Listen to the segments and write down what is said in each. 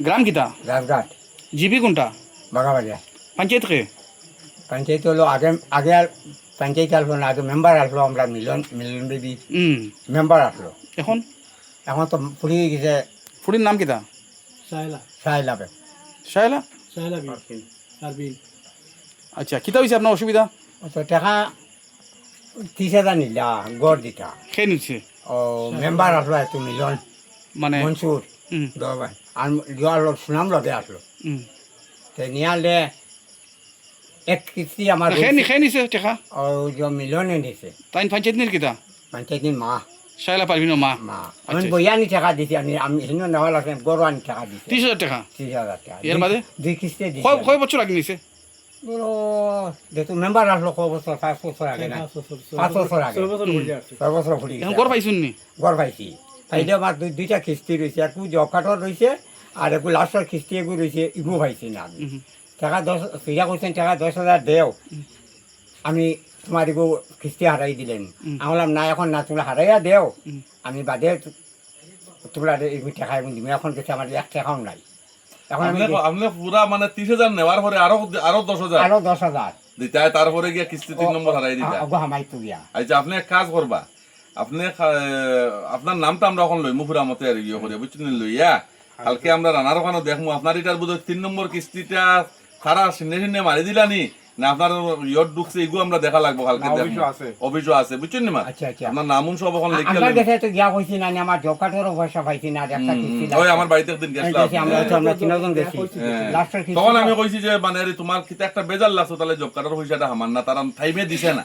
গ্রাম কিতা? রাজঘাট জিপি কোনটা? বাগাবাড়িয়া। পঞ্চায়েত কে? পঞ্চায়েত হলো আগে আগে আর পঞ্চায়েত আসলো না, আগে মেম্বার আসলো, আমরা মিলন মিলন দেবী মেম্বার আসলো। এখন এখন তো ফুরিয়ে গেছে। ফুড়ির নাম কিতা? সাহেলাবে শাহেলা। আচ্ছা, কিতা হয়েছে আপনার অসুবিধা? তো টাকা 30,000 নিলা গড় দিতা। খেয়ে নিচ্ছে ও মেম্বার আসলো এত মিলন মানে মনসুর হুম, দরবার আর জোয়ার লোক সুনাম লগে আসলো। হুম। তো নিয়ে আনলে এক কিস্তি আমার খেয়ে নিছে টেকা। ও যে মিলনে নিছে তাই পঞ্চায়েত নির কিতা? পঞ্চায়েতের মা শাহেলা পারবিন মা। মা আচ্ছা, আমি বইয়ানি টাকা দিছি, আমি হিন্দু নেওয়া লাগছে গরু আনি টাকা দিছি 30,000 টাকা। 30,000 টাকা। এর বাদে? দুই কিস্তি দিছি। কয় বছর আগে নিছে? বলো যেহেতু মেম্বার আসলো কয় বছর, 5 বছর আগে না 5 বছর আগে 6 বছর ঘুরি এখন গড় পাইছুন নি? গড় পাইছি। পাইলে আমার দুইটা কিস্তি রয়েছে, একটু জব কাঠর রয়েছে আর একটু লাস্টের কিস্তি এগুলো রয়েছে, ইগু পাইছি না আমি। টাকা 10 ফিরা করছেন, টাকা 10,000 দেও, আমি তোমার এগু কিস্তি হারাই দিলেন। আমি বললাম না এখন না, তোমরা হারাইয়া দেও, আমি বাদে তোমরা এগুলো টাকা এবং দিবে। এখন কিছু আমার 1 টাকাও নাই। এখন আমি আপনি পুরা মানে 30,000 নেওয়ার পরে আরো 10,000 আরো 10,000 দিতে হয়, তারপরে গিয়া কিস্তি 3 নম্বর হারাই দিতে হয়। হামাই তো গিয়া। আচ্ছা, আপনি এক কাজ করবা, আপনি আপনার নামটা আমরা এখন লই মুখুরা মতে আর ইয়ে করে বুঝছেন লইয়া কালকে আমরা রানার ওখানে দেখবো আপনার এটার বোধ 3 নম্বর কিস্তিটা সারা সিনে সিনে মারি দিলানি না আপনার ইয়ট ঢুকছে এগু আমরা দেখা লাগবো কালকে। অফিসও আছে বুঝছেন নি মা? আচ্ছা আচ্ছা। আপনার নামুন সব এখন লিখে আমার কাছে তো গিয়া কইছি না, আমার জব কার্ডেরও পয়সা পাইছি না, আর একটা কিস্তি ওই আমার বাড়িতে একদিন গেছিলাম, আমরা তিনজন গেছি লাস্টের কিস্তি। তখন আমি কইছি যে মানে তোমার কিতা একটা বেজার লাগছো, তাহলে জব কার্ডের পয়সাটা আমার না, তারা টাইমে দিছে না।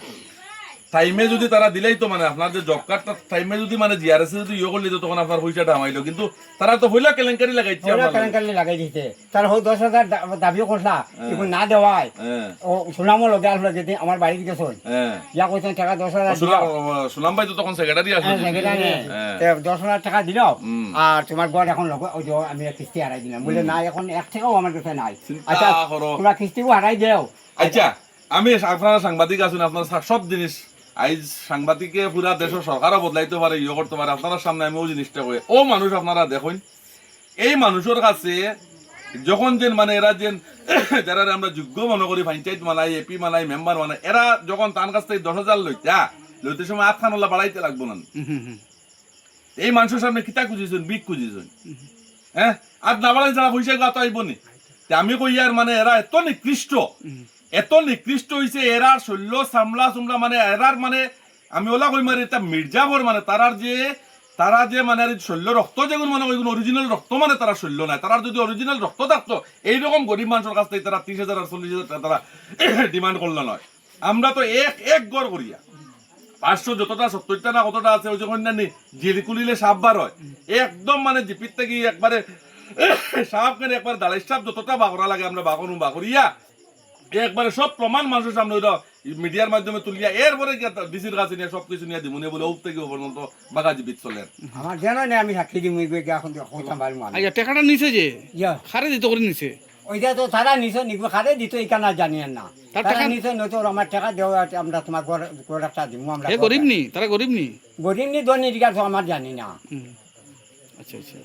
টাইমে যদি তারা দিলেই তো মানে আপনার যে জব কার্ডটা টাইমে যদি মানে জিআরএস যদি ইয়ে করলি তো তখন আপনার পয়সাটা আমাইলো, কিন্তু তারা তো হইলা কেলেঙ্কারি লাগাইছে। কেলেঙ্কারি লাগাই দিতে, তার হোক 10,000 দাবিও করলা, এখন না দেওয়ায় ও সুনামও লগে আসলো, যদি আমার বাড়ি গেছ ইয়া কইছেন টাকা 10,000 সুনাম ভাই তো তখন সেক্রেটারি আসলো, 10,000 টাকা দিল আর তোমার বড় এখন লগে ওই যে আমি কিস্তি হারাই দিলাম। বলে না এখন 1 টাকাও আমার কাছে নাই। আচ্ছা তোমরা কিস্তিও হারাই দেও। আচ্ছা, আমি আপনারা সাংবাদিক আছেন, আপনারা সব জিনিস আইজ সাংবাদিকে পুরা দেশের সরকারও বদলাইতে পারে, ইয়ে করতে পারে। আপনার সামনে আমি ওই জিনিসটা কই, ও মানুষ আপনারা দেখুন, এই মানুষের কাছে যখন যেন মানে এরা যেন যারা আমরা যোগ্য মনে করি, পঞ্চায়েত মানাই, এপি মানাই, মেম্বার মানাই, এরা যখন তার কাছ থেকে 10,000 লইতে সময় 8 খানলা বাড়াইতে লাগবো না। এই মানুষের সামনে কিতা খুঁজিছেন, বিক খুঁজিছেন, হ্যাঁ? আর না বাড়াই যারা পয়সা গাত আইব নি। আমি কই আর মানে এরা এত নিকৃষ্ট হইছে, এরার শৈল্য সামলা সুমলা মানে এরার মানে আমি ওলা কই মানে এটা মির্জাফর মানে তারা যে মানে শৈল্য রক্ত যেগুলো মানে ওইগুলো অরিজিনাল রক্ত মানে তারা শৈল্য নাই। তারা যদি অরিজিনাল রক্ত থাকতো এইরকম গরিব মানুষের কাছ থেকে তারা 30,000 আর 40,000 টাকা তারা ডিমান্ড করলো নয়। আমরা তো এক গড় করিয়া 500 যতটা 70টা না কতটা আছে ওই যখন জানি জিলি কুলিলে সাপ বার হয় একদম মানে জিপির থেকে একবারে সাপ কেন একবার দাঁড়াই সাপ যতটা বাকরা লাগে আমরা বাকরিয়া একবারে সব প্রমাণ মানুষের সামনে ওইটা মিডিয়ার মাধ্যমে তুলিয়া এরপরে ডিসির কাছে নিয়ে সবকিছু নিয়ে দিমুনি বলে উপ থেকে পর্যন্ত বাঘা জীবিত চলে। আমার জানা নেই, আমি সাক্ষী দিই এখন কইতাম পারি মানে। আচ্ছা, টাকাটা নিছে যে খারে দিতে করে নিছে, ওইটা তো তারা নিছে নিবে খারে দিত, এখানে জানিয়েন না তারা নিছে নয়তো আমার টাকা দেওয়া আমরা তোমার ঘর একটা দিব। আমরা গরিব নি, তারা গরিব নি ধনী দিকে তো আমার জানি না। আচ্ছা আচ্ছা।